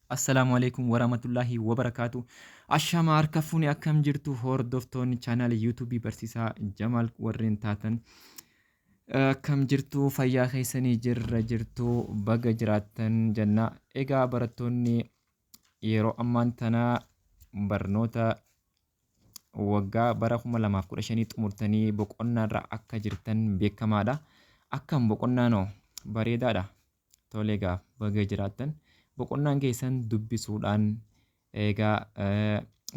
Assalamu alaikum warahmatullahi wabarakatuh. Ashama harka fuuni akkam jirtu hordoftoonni chaanaala yuutuubii barsiisaa Jamaal warreen taatan akkam jirtu fayyaa keessanii jirra jirtu baga jiraattan jenna. Egaa barattoonni yeroo ammaan tanaa barnoota waggaa bara 2015 xumurtanii boqonnaarra akka jirtan beekamaadha. Akkam boqonnaanoo bareedaadha. Tole egaa baga jiraattan. Boqonnaan keessan dubbisuudhaan egaa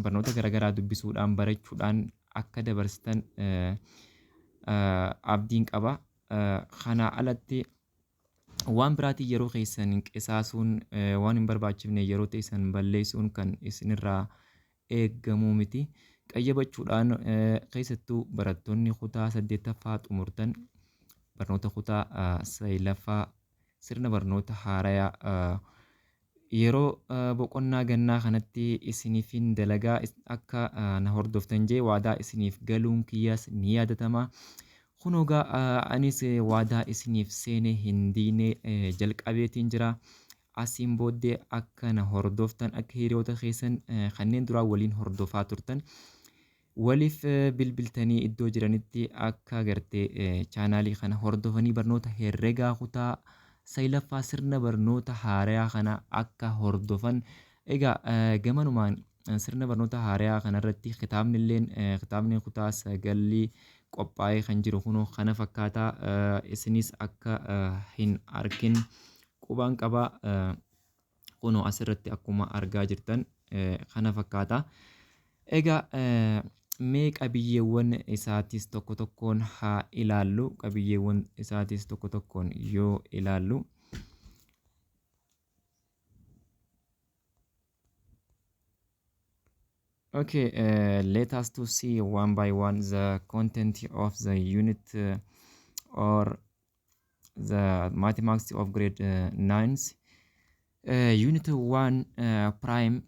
barnoota garaagaraa dubbisuudhaan barachuudhaan akka dabarsitan abdiin qaba. Kanaa alatti waan biraatii yeroo keessan qisaasuun waan hin barbaachifne yeroo teessan balleessuun kan isinirraa eegamuu miti. Qayyabachuudhaan keessattuu barattoonni kutaa 8ffaa xumurtan barnoota kutaa 9ffaa sirna barnoota haarayaa yeroo boqonnaa gannaa kanatti isiniifin dalagaa akka na hordoftan jee waadaa isiniif galuun kiyyaas ni yaadatama. Kunugaa anis waadaa isiniif seene hin diine jalqabeetiin jira. Asiin booddee akka na hordoftan akka hiriyoota keessan kanneen duraa waliin hordofaa turtan waliif bilbiltanii iddoo jiranitti akka gartee chaanaalii kana hordofanii barnoota herregaa kutaa 9ffaa sirna barnoota haarayaa kana akka hordofan. Egaa gamanumaan sirna barnoota haarayaa kanarratti kitaabni kutaa 9 qophaa'ee kan jiru kunoo kana fakkaataa isinis akka hin arkin qubaan qaba. Kunoo asirratti akkuma argaa jirtan kana fakkaata. Egaa mee qabiyyeewwan isaatis tokko tokkoon haa ilaallu. Qabiyyeewwan isaatis tokko tokkoon yoo ilaallu okay, let us to see one by one the content of the unit or the mathematics of grade 9. Unit 1 prime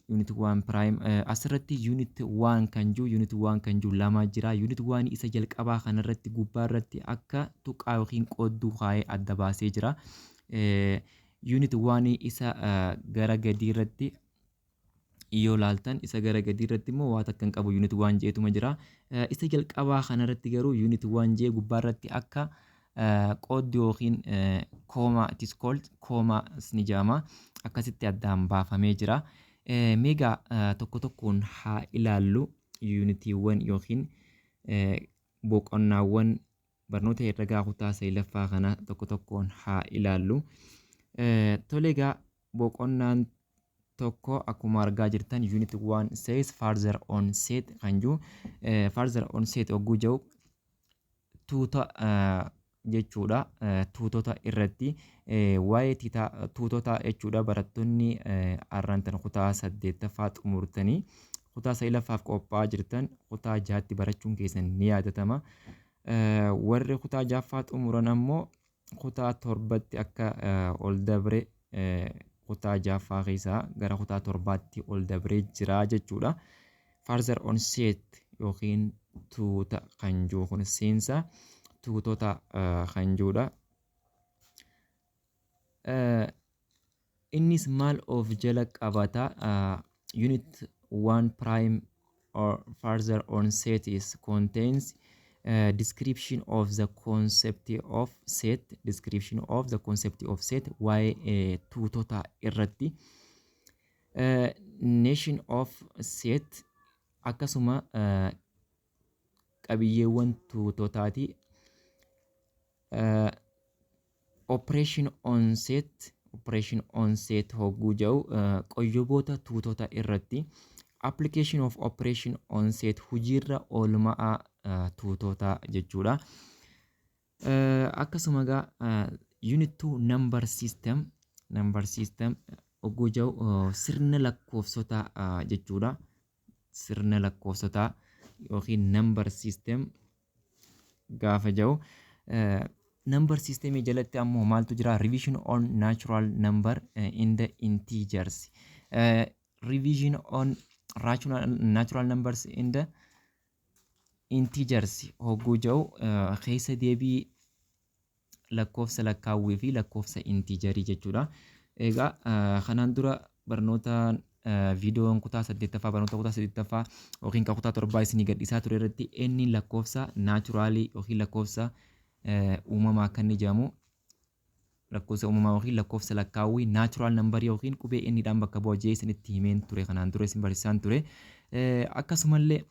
asirratti unit 1 kan jiru unit 1 kan jiru lama jira. Unit 1 isa jalqabaa kanarratti gubbaa irratti akka tuqaa yookiin qoodduu kaa'ee adda baasee jira. Unit 1 isa gara gadii irratti yoo laaltan isa gara gadii irratti immoo waa takka hin qabu unit 1 jeetuma jira. Isa jalqabaa kanarratti garuu unit 1 jee gubbaa irratti akka qoodduu yookiin kooma it is called kooma ni jedhama. Akkasitti addaan baafamee jira. Meegaa tokko tokkoon haa ilaallu yuunitiiwwan yookiin boqonnaawwan barnoota herregaa kutaa 9ffaa kana tokko tokkoon haa ilaallu. Tole egaa boqonnaan tokko akkuma argaa jirtan unit 1 says further on set kan jiru further on set hogguu jiru tuuta jechuudha. Tuutota irratti waa'ee tuutota jechuudha. Barattoonni arrantan kutaa 8ffaa xumurtanii kutaa 9ffaaf qophaa'aa jirtan kutaa 6tti barachuun keessan ni yaadatama. Warri kutaa 6ffaa xumuran ammoo kutaa 7tti akka ol dabre kutaa 6ffaa keessaa gara kutaa 7tti ol dabree jira jechuudha. Further on set yookiin tuuta kan jiru kun seensa tuutota kan jirudha. Innis maal of jala qabata. Unit 1 prime or further on set is contains description of the concept of set waa'ee tuutota irratti nation of set akkasuma qabiyyeewwan tuutotaati. Operation on set hogguu jiru qoyyoboota tuutota irratti. Application of operation on set hojiirra oolmaa tuutota jechuudha. Akkasuma egaa unit 2 number system hogguu jiru sirna lakkoofsotaa jechuudha. Sirna lakkoofsotaa yookiin number system gaafa jiru. Number system jalatti ammoo maaltu jira? Revision on natural number in the integers. Revision on natural numbers in the integers hogguu jiru keessa deebii lakkoofsa lakkaawwii fi lakkoofsa integerii jechuudha. Egaa kanaan dura barnoota viidiyoon kutaa 8ffaa barnoota kutaa 8ffaa yookiin kutaa 7 isinii gadhiisaa ture irratti inni lakkoofsa naachuraalii yookiin lakkoofsa uumamaa kan inni jedhamu lakkoofsa uumamaa yookiin lakkoofsa lakkaawwii naachuraal nambarii yookiin qubee innidhaan bakka bu'a jee isinitti himeen ture kanaan dura isin barsiisaan ture. Akkasumallee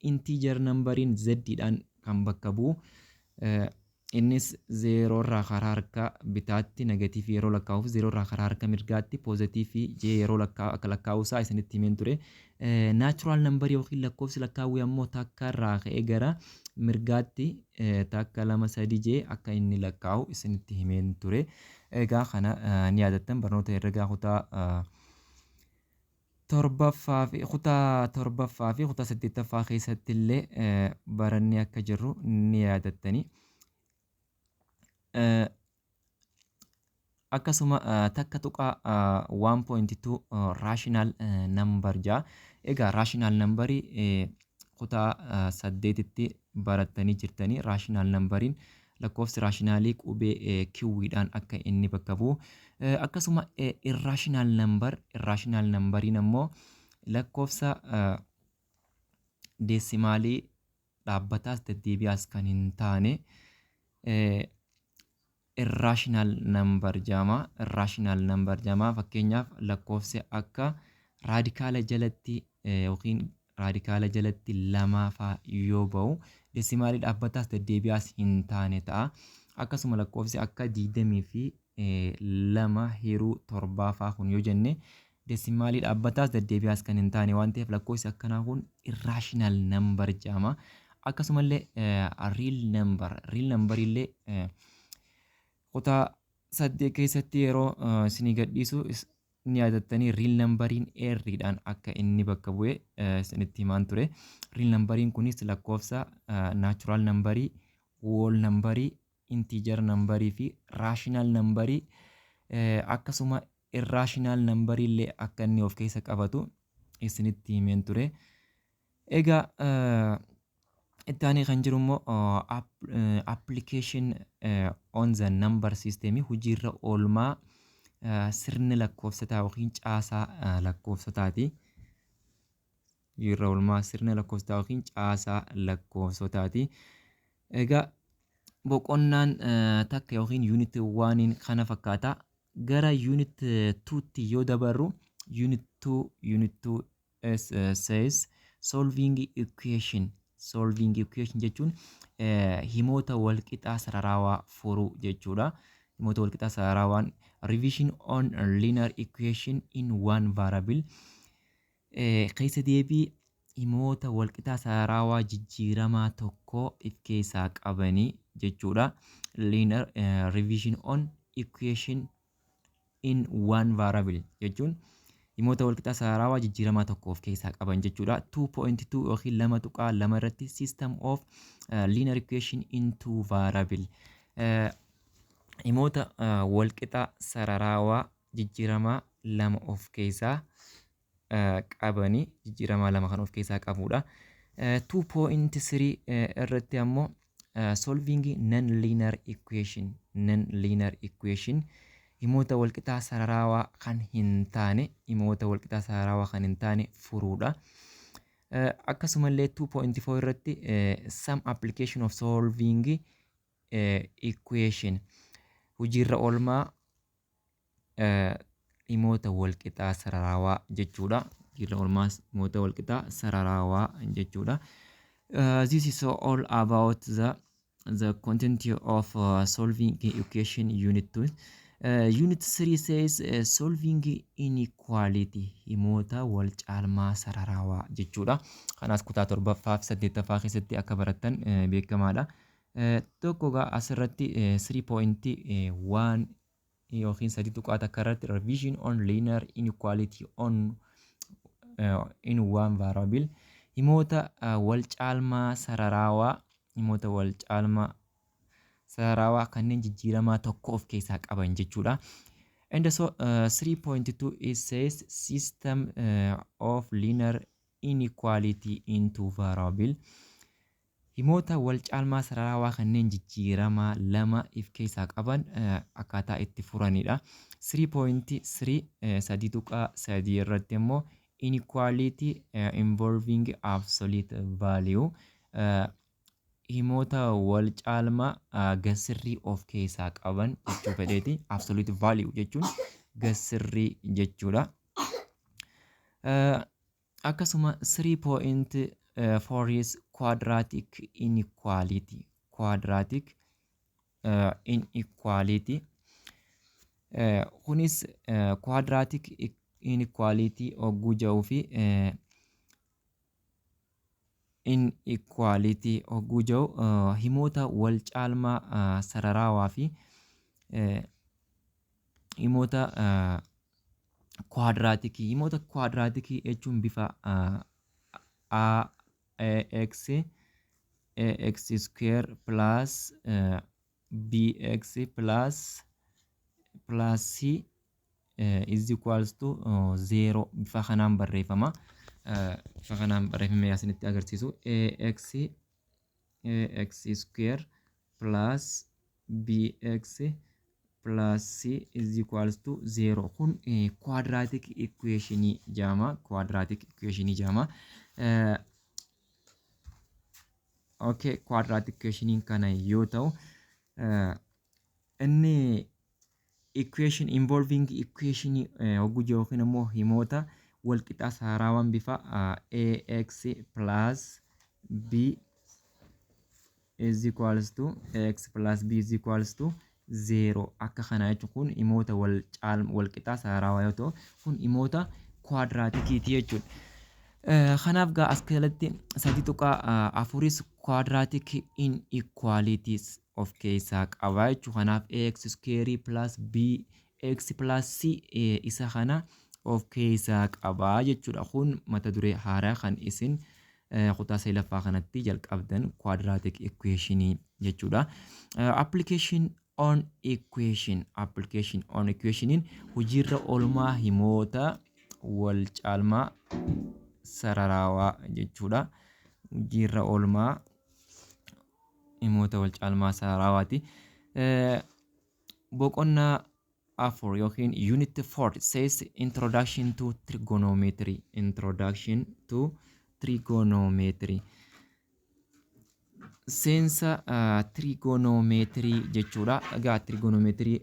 intiijar nambariin zeddiidhaan kan bakka bu'u innis 0 irraa karaa harka bitaatti negatiivii yeroo lakkaa'uuf 0 irraa karaa harka mirgaatti poozitiivii jee yeroo lakkaa'uusaa isinitti himeen ture. Naachuraal nambarii yookiin lakkoofsi lakkaawwii ammoo takka irraa ka'ee gara mirgaatti takka 2 3 jee akka inni lakkaa'u isinitti himeen ture. Egaa kana ni yaadattan barnoota herregaa kutaa torbaffaa fi kutaa 8ffaa keessatti illee barannee akka jirru ni yaadattani. Akkasuma takka tuqaa 1.2 raashinaal nambar jaa. Egaa raashinaal nambarii kutaa 8tti barattanii jirtanii. Raashinaal nambariin lakkoofsi raashinaalii qubee kiwwiidhaan akka inni bakka bu'u. Akkasuma irraashinaal nambariin ammoo lakkoofsa deesimaalii dhaabbataas deddeebi'aas kan hin taane irraashinaal nambar jedhama. Fakkeenyaaf lakkoofsi akka raadikaala jalatti yookiin raadikaala jalatti 2 faa yoo ba'u deesimaalii dhaabbataas deddeebi'aas hin taane ta'a. Akkasuma lakkoofsi akka 20 fi 2 hiruu 7 faa kun yoo jenne deesimaalii dhaabbataas deddeebi'aas kan hin taane waan ta'eef lakkoofsi akkanaa kun irraashinaal nambar jedhama. Akkasumallee riil nambarillee kutaa 8 keessatti yeroo isinii gadhiisu ni yaadattanii riil nambariin eerriidhaan akka inni bakka bu'e isinitti himaan ture. Riil nambariin kunis lakkoofsa naachuraal nambarii, wool nambarii, intiijar nambarii fi raashinaal nambarii akkasuma irraashinaal nambarii illee akka inni of keessa qabatu isinitti himeen ture. Egaa itti aanee kan jiru immoo application on the number system hojiirra oolmaa sirni lakkoofsotaa yookiin caasaa lakkoofsotaati. Hojiirra oolmaa sirni lakkoofsotaa yookiin caasaa lakkoofsotaati. Egaa boqonnaan takka yookiin yuunit 1 kana fakkaata. Gara yuunit 2tti yoo dabarru yuunit 2 says solving equation jechuun himoota walqixaa sararaawaa furuu jechuudha. Himoota walqixaa sararaawaan revision on linear equation in one variable keessa deebii himoota walqixaa sararaawaa jijjiiramaa tokko if keessaa qabanii jechuudha. Linear revision on equation in one variable jechuun himoota walqixaa sararaawaa jijjiiramaa tokko of keessaa qaban jechuudha. 2.2 yookiin 2.2 irratti system of linear equation in two variable himoota walqixaa sararaawaa jijjiiramaa 2 of keessaa qabanii jijjiiramaa 2 kan of keessaa qabudha. 2.3 irratti ammoo solving non-linear equation himoota walqixaa sararaawaa kan hin taane furuudha. Akkasumallee 2.4 irratti some application of solving equation hojiirra oolmaa himoota walqixaa sararaawaa jechuudha. Hojiirra oolmaa himoota walqixaa sararaawaa jechuudha. This is all about the content of solving equation unit 2. Unit 3 says solving inequality himoota wal caalmaa sararaawaa jechuudha. Kanaas kutaa 7ffaa fi 8ffaa keessatti akka barattan beekamaadha. Tokko asirratti 3.1 yookiin 3 takka irratti revision on linear inequality in one variable himoota wal caalmaa sararaawaa kanneen jijjiiramaa tokko of keessaa qaban jechuudha. And so 3.2 it says system of linear inequality in two variable himoota wal caalmaa sararawaa kanneen jijjiiramaa lama if keessaa qaban akkaataa itti furanidha. 3.3 sadii tuqaa sadii irratti immoo inequality involving absolute value himoota wal caalmaa gasirrii of keessaa qaban jechuu fedheeti. Absolute value jechuun gasirrii jechuudha. Akkasuma 3.4 is quadratic inequality. Quadratic inequality. Kunis quadratic inequality hogguu jedhuu fi inequality hogguu jedhu himoota wal caalmaa sararawaa fi himoota quadratic. Himoota quadratic jechuun bifa ax square plus bx plus c is equals to 0 bifa kanaan barreeffama. Bifa kanaan barreeffamee asinitti agarsiisu ax square plus bx plus c is equals to 0. Kun quadratic equation jedhama. Quadratic equation jedhama. Okay, quadratic equation kana yoo ta'u inni equation involving equation hogguu jedhu yookiin immoo himoota wal qixaa sararawaan bifa ax plus b is equals to x plus b is equals to 0 akka kana jechuun kun himoota wal qixaa sararawaa yoo ta'u kun himoota quadratikiiti jechuudha. Kanaaf gaa as keessatti sadii tuqaa afuris quadratic inequalities of keessaa qaba jechuudha. Kanaaf ax square plus bx plus c isa kana of keessaa qaba jechuudha. Kun mata duree haaraa kan isin kutaa sadaffaa kanatti jalqabdan quadratic equation jechuudha. Application on equation. Application on equation hojiirra oolmaa himoota wal caalmaa sararawaa jechuudha. Hojiirra oolmaa himoota wal caalmaa sararawaati. Boqonnaa afur yookiin unit 4 says introduction to trigonometry. Introduction to trigonometry. Seensa trigonometry jechuudha. Egaa trigonometry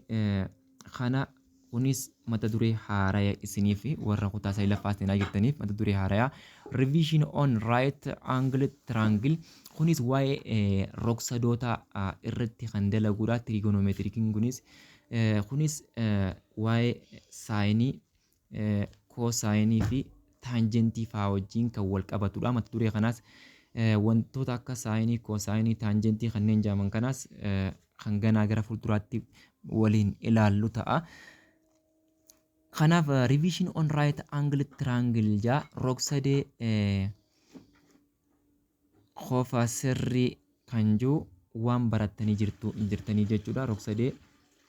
kana kunis mata duree haaraa isinii fi warra kutaa sadaffaatiin jirtaniif mata duree haaraa. Revision on right angle triangle. Kunis waa'ee rogsadoota irratti kan dalaguudha. Trigonometry kunis waa'ee saayinii, kosaayinii fi taanjentii fa'aa wajjin kan wal qabatudha. Mata duree kanaas wantoota akka saayinii, kosaayinii, taanjentii kanneen jedhaman kanaas kan ganaa gara fuulduraatti waliin ilaallu ta'a. Kanaaf revision on right angle triangle jaa rogsadee qofa sirrii kan jiru waan barattanii jirtanii jechuudha. Rogsadee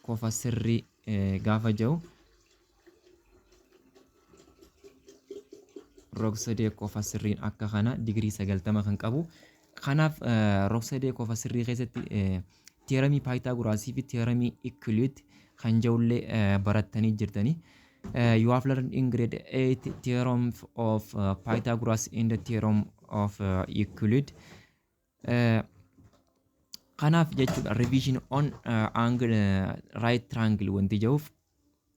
qofa sirrii gaafa jiru rogsadee qofa sirriin akka kana digirii 90 kan qabu. Kanaaf rogsadee qofa sirrii keessatti teeramii paayitaagoraasii fi teeramii Euclid kan jirullee barattanii jirtanii. You have learned in grade 8 theorem of Pythagoras and the theorem of Euclid. Kanaaf jechuudha revision on angle right triangle wanti jiruuf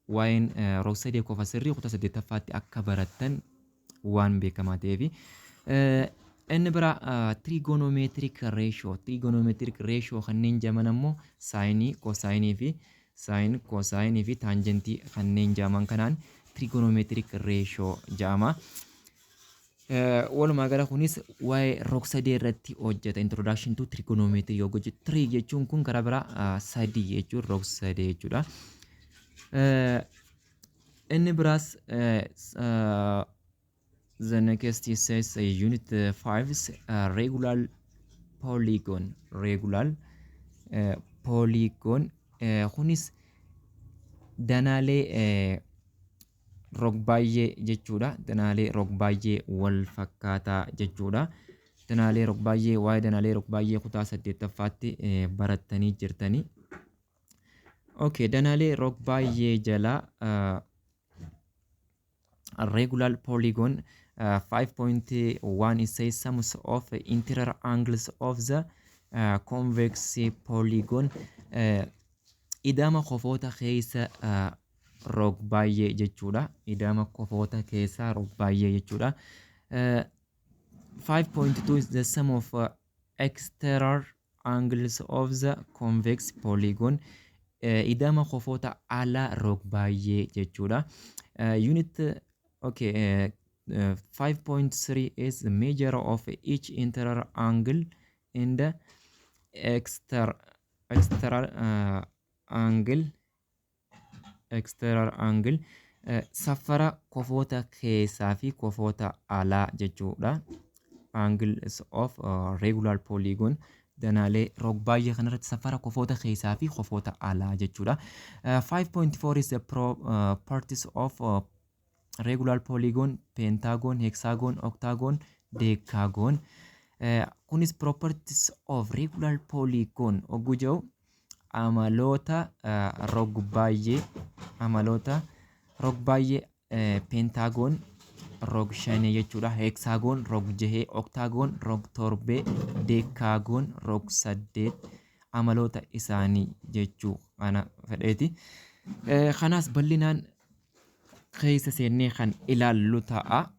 waa'een rogsadee qofa sirrii kutaa 8ffaatti akka barattan waan beekamaa ta'eefi. Inni biraa trigonometric ratio. Trigonometric ratio kanneen jedhaman ammoo saayinii, kosaayinii fi saayin, kosaayinii fi taanjentii kanneen jedhaman kanaan trigonometric ratio jedhama. Walumaa gala kunis waa'ee rogsadee irratti hojjeta. Introduction to trigonometry yoo gochu 3 jechuun kun karaa biraa 3 jechuun rogsadee jechuudha. Inni biraas the next says unit 5 is regular polygon. Regular polygon kunis danaalee rog baay'ee jechuudha. Danaalee rog baay'ee wal fakkaataa jechuudha. danaalee rog-baay'ee waa'ee danaalee rog-baay'ee kutaa 8ffaatti barattanii jirtanii. Okay, danaalee rog-baay'ee jala a regular polygon 5.1 it says sums of interior angles of the convex polygon idama qofoota keessa rog-baay'ee jechuudha. Idama qofoota keessa rog-baay'ee jechuudha. 5.2 is the sum of exterior angles of the convex polygon. Idama qofoota ala rog-baay'ee jechuudha. Unit okay, 5.3 is the measure of each interior angle in the exterior angle. Safara qofoota keessaa fi qofoota alaa jechuudha. Angles of regular polygon danaalee rog-baay'ee kanarratti safara qofoota keessaa fi qofoota alaa jechuudha. 5.4 is the properties of regular polygon, pentagon, hexagon, octagon, decagon. Kunis properties of regular polygon ogguu jedhu amaloota rog-baay'ee pentagon rog 5 jechuudha. Hexagon rog 6, octagon rog 7, decagon rog 8 amaloota isaanii jechuu ana fedheeti. Kanaas bal'inaan keessa seennee kan ilaallu ta'a.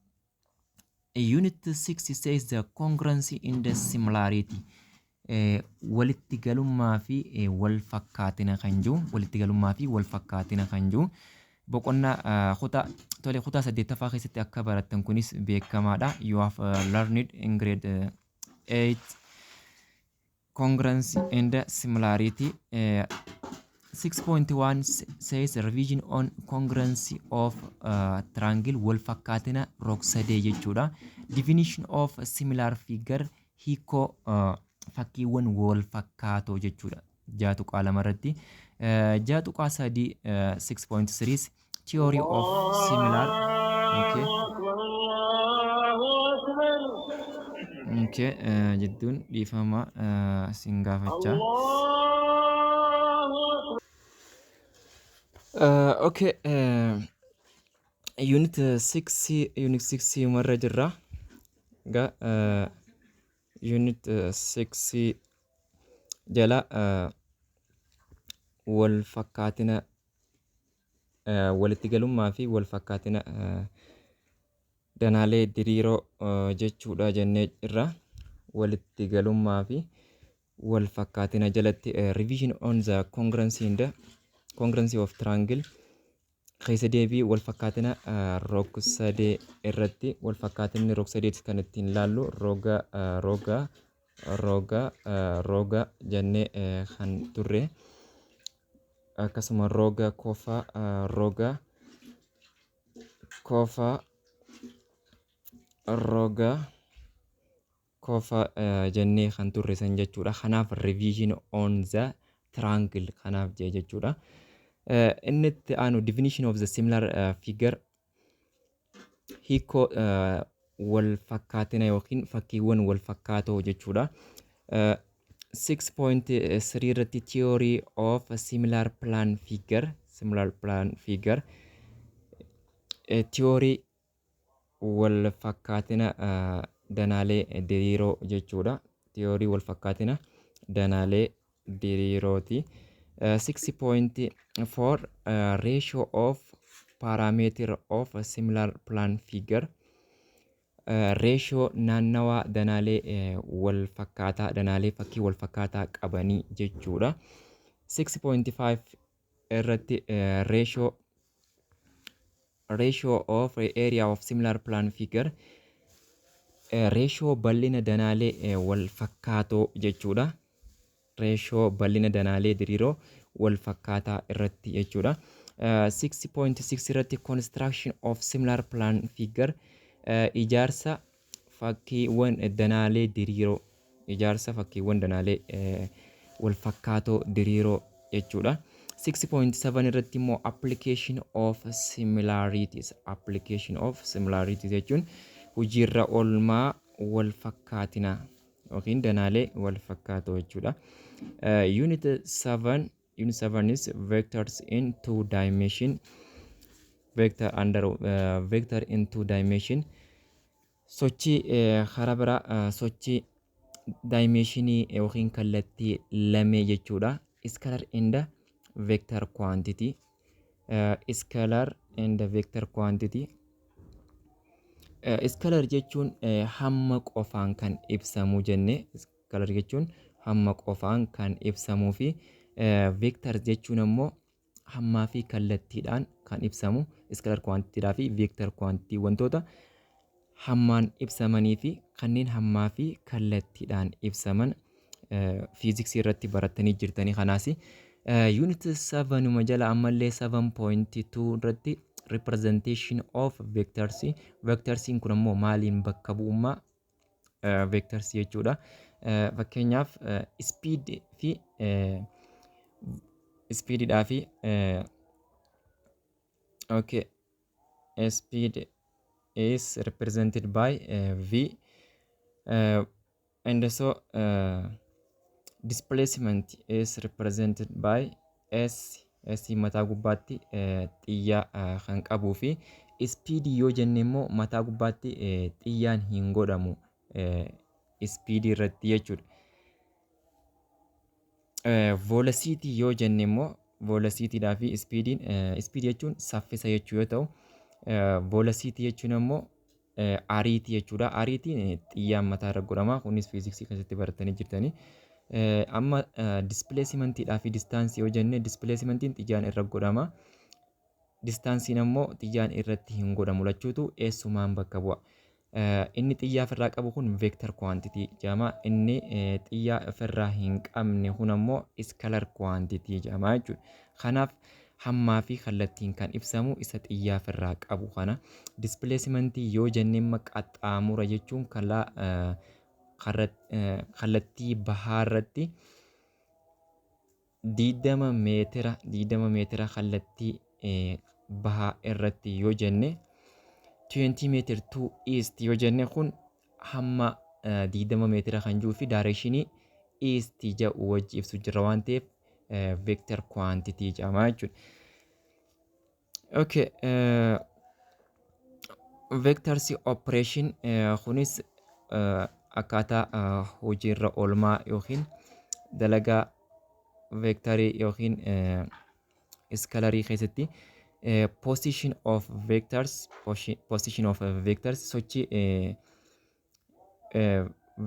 Unit 6 says the congruency in the similarity. Walitti galummaa fi wal fakkaatina kan jiru. Walitti galummaa fi wal fakkaatina kan jiru. Boqonnaa kutaa 8ffaa keessatti akka barattan kunis beekamaadha. You have learned in grade 8 congruency and similarity. 6.1 says revision on congruency of triangle wal fakkaatina rog-sadee jechuudha. Definition of similar figure hiikoo fakkiiwwan wal fakkaatoo jechuudha. Jaatuqaa lamarratti. Jaatuqaa sadii 6.3 theory of similar. Okay, jidduun dhiifama sin gaafachaa. Okay, unit 6 marra jirra. Unit 6 jala wal fakkaatina walitti galummaa fi wal fakkaatina danaalee diriiroo jechuudha jennee irra. Walitti galummaa fi wal fakkaatina jalatti revision on the congruency of triangle keessa deebii wal fakkaatina rog-sadee irratti. Wal fakkaatinni rog-sadeetti kan ittiin ilaallu roga jennee kan turre. Akkasuma roga kofa jennee kan turre san jechuudha. Kanaaf revision on the triangle kanaaf jee jechuudha. Inni itti aanu definition of the similar figure hiikoo wal fakkaatina yookiin fakkiiwwan wal fakkaatoo jechuudha. 6.3 irratti theory of similar plan figure theory wal fakkaatina danaalee diriiroo jechuudha. Theory wal fakkaatina danaalee diriirooti. 6.4 ratio of parameter of a similar plan figure. Ratio naannawaa danaalee wal fakkaataa danaalee fakkii wal fakkaataa qabanii jechuudha. 6.5 irratti ratio of area of similar plan figure ratio bal'ina danaalee wal fakkaatoo jechuudha. Ratio bal'ina danaalee diriiroo wal fakkaataa irratti jechuudha. 6.6 irratti construction of similar plan figure ijaarsa fakkiiwwan danaalee diriiroo wal fakkaatoo diriiroo jechuudha. 6.7 irratti immoo application of similarities jechuun hojiirra oolmaa wal fakkaatina yookiin danaalee wal fakkaatoo jechuudha. Unit 7 is vectors in two dimension. Vector in two dimension. Sochii karaa biraa sochii dimensionii yookiin kallattii lamee jechuudha. Scalar and vector quantity. Scalar and vector quantity. Scalar jechuun hamma qofaan kan ibsamu jenne. Scalar jechuun hamma qofaan kan ibsamuu fi vector jechuun ammoo hammaa fi kallattiidhaan kan ibsamu. Scalar quantity fi vector quantity wantoota hammaan ibsamanii fi kanneen hammaa fi kallattiidhaan ibsaman fiiziksii irratti baratanii jirtanii kanaas unit 7 jala ammallee 7.2 irratti representation of vectors. Vectors kun ammoo maaliin bakka bu'ummaa vectors jechuudha. Fakkeenyaaf speed fi speedidhaa fi okay, speed is represented by v and so displacement is represented by s. Mataa gubbaatti xiyyaa kan qabuu fi speed yoo jenne immoo mataa gubbaatti xiyyaan hin godhamu speed irratti jechuudha. Velocity yoo jenne immoo velocity dhaa fi speediin speed jechuun saffisa jechuu yoo ta'u velocity jechuun immoo ariitii jechuudha. Ariitiin xiyyaan mataa irra godhama. Kunis fiiziksii keessatti baratanii jirtanii. Amma displacement dhaa fi distaansii yoo jenne displacementiin xiyyaan irra godhama. Distaansiin ammoo xiyyaan irratti hin godhamu lachuutu eessumaan bakka bu'a. Inni xiyyaa ofirraa qabu kun vector quantity jedhama. Inni xiyyaa ofirraa hin qabne kun ammoo scalar quantity jedhama jechuudha. Kanaaf hammaa fi kallattiin kan ibsamu isa xiyyaa ofirraa qabu kana. Displacement yoo jenne qaxxaamura jechuun kallattii bahaa irratti 20 meetira kallattii bahaa irratti yoo jenne 20 meter to east yoo jenne kun hamma 20 meetira kan jiruu fi directionii east jedhu wajji ibsu jira waan ta'eef vector quantity jedhama jechuudha. Okay, vectors operation kunis akkaataa hojiirra oolmaa yookiin dalagaa vectorii yookiin scalarii keessatti position of vectors sochii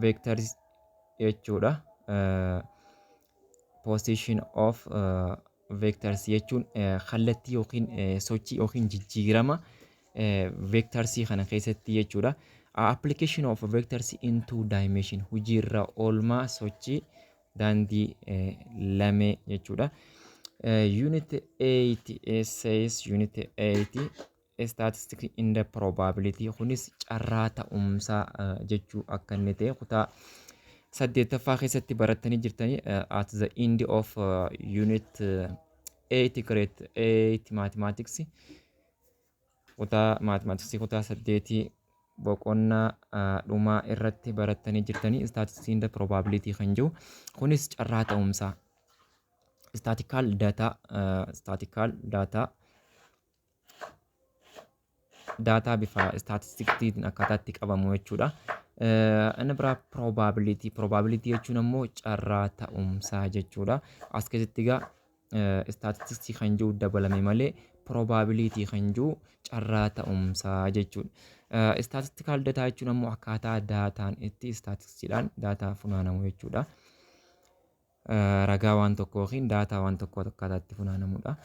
vectors jechuudha. Position of vectors jechuun kallattii yookiin sochii yookiin jijjiirama vectors kana keessatti jechuudha. Application of vectors in two dimension hojiirra oolmaa sochii daandii lamee jechuudha. Unit 8 says unit 8 statistics in the probability kunis carraa ta'umsaa jechuu akka inni ta'e kutaa 8ffaa keessatti baratanii jirtanii at the end of unit 8 grade 8 mathematics kutaa mathematics kutaa 8 boqonnaa dhumaa irratti baratanii jirtanii statistics in the probability kan jiru kunis carraa ta'umsaa statistical data bifa statistiksiitiin akkaataatti qabamu jechuudha. Inni biraa probability jechuun ammoo carraa ta'umsaa jechuudha. As keessatti egaa statistiksii kan jiru dabalame malee probability kan jiru carraa ta'umsaa jechuudha. Statistical data jechuun ammoo akkaataa daataan itti statistiksiidhaan daataa funaanamu jechuudha. Ragaa waan tokkoo yookiin daataa waan tokkoo akkaataa itti funaanamudha.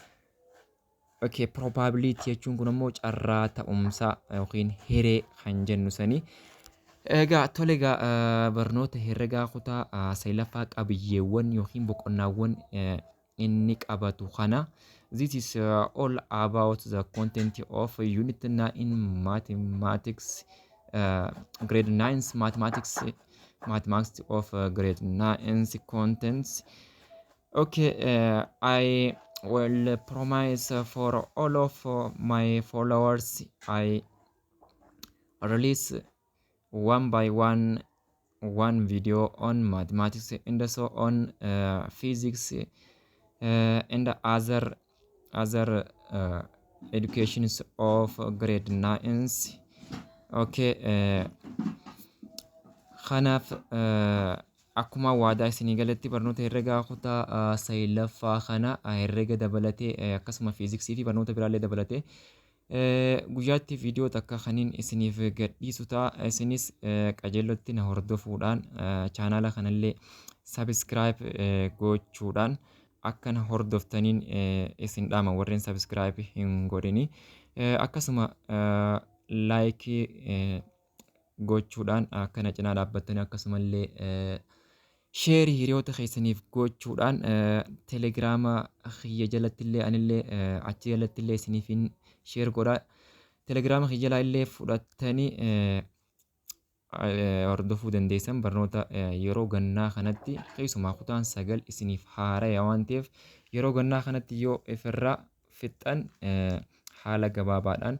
Okay, probability jechuun kun ammoo carraa ta'umsaa yookiin hiree kan jennu sanii. Egaa tole egaa barnoota herregaa kutaa 9ffaa qabiyyeewwan yookiin boqonnaawwan inni qabatu kana. This is all about the content of unit 9 mathematics, grade 9 mathematics of grade 9 contents. Okay, I will promise for all of my followers I release one by one video on mathematics and so on physics and other educations of grade 9. Okay, kanaaf akkuma waadaa isinii galatti barnoota herregaa kutaa saglaffaa kana herrega dabalatee akkasuma fiiziksii fi barnoota biraallee dabalatee guyyaatti viidiyoo takka kaniin isiniif gadhiisu ta'a. Isinis qajeelotti na hordofuudhaan chaanaala kanallee sabiskiraayib gochuudhaan akka na hordoftaniin isin dhaama warreen sabiskiraayib hin godhini. Akkasuma laayikii gochuudhaan akka na cinaa dhaabbattanii akkasumallee sheerii hiriyoota keessaniif gochuudhaan telegiraama kiyya jalattillee anillee achi jalattillee isiniifin sheer godhaa. Telegiraama kiyya jalaa illee fudhattanii hordofuu dandeessan barnoota yeroo gannaa kanatti keessumaa kutaan 9 isiniif haara'aa waan ta'eef yeroo gannaa kanatti yoo ifirraa fixxan haala gabaabaadhaan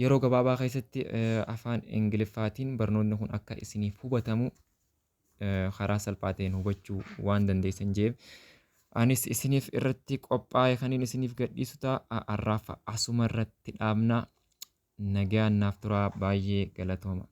yeroo gabaabaa keessatti afaan Ingiliffaatiin barnoonni kun akka isiniif hubatamu karaa salphaa ta'een hubachuu waan dandeessan jeef anis isiniif irratti qophaa'e kaniin isiniif gadhiisu ta'a. Har'aaf asuma irratti dhaabna. Nagaan naaf turaa. Baay'ee galatooma.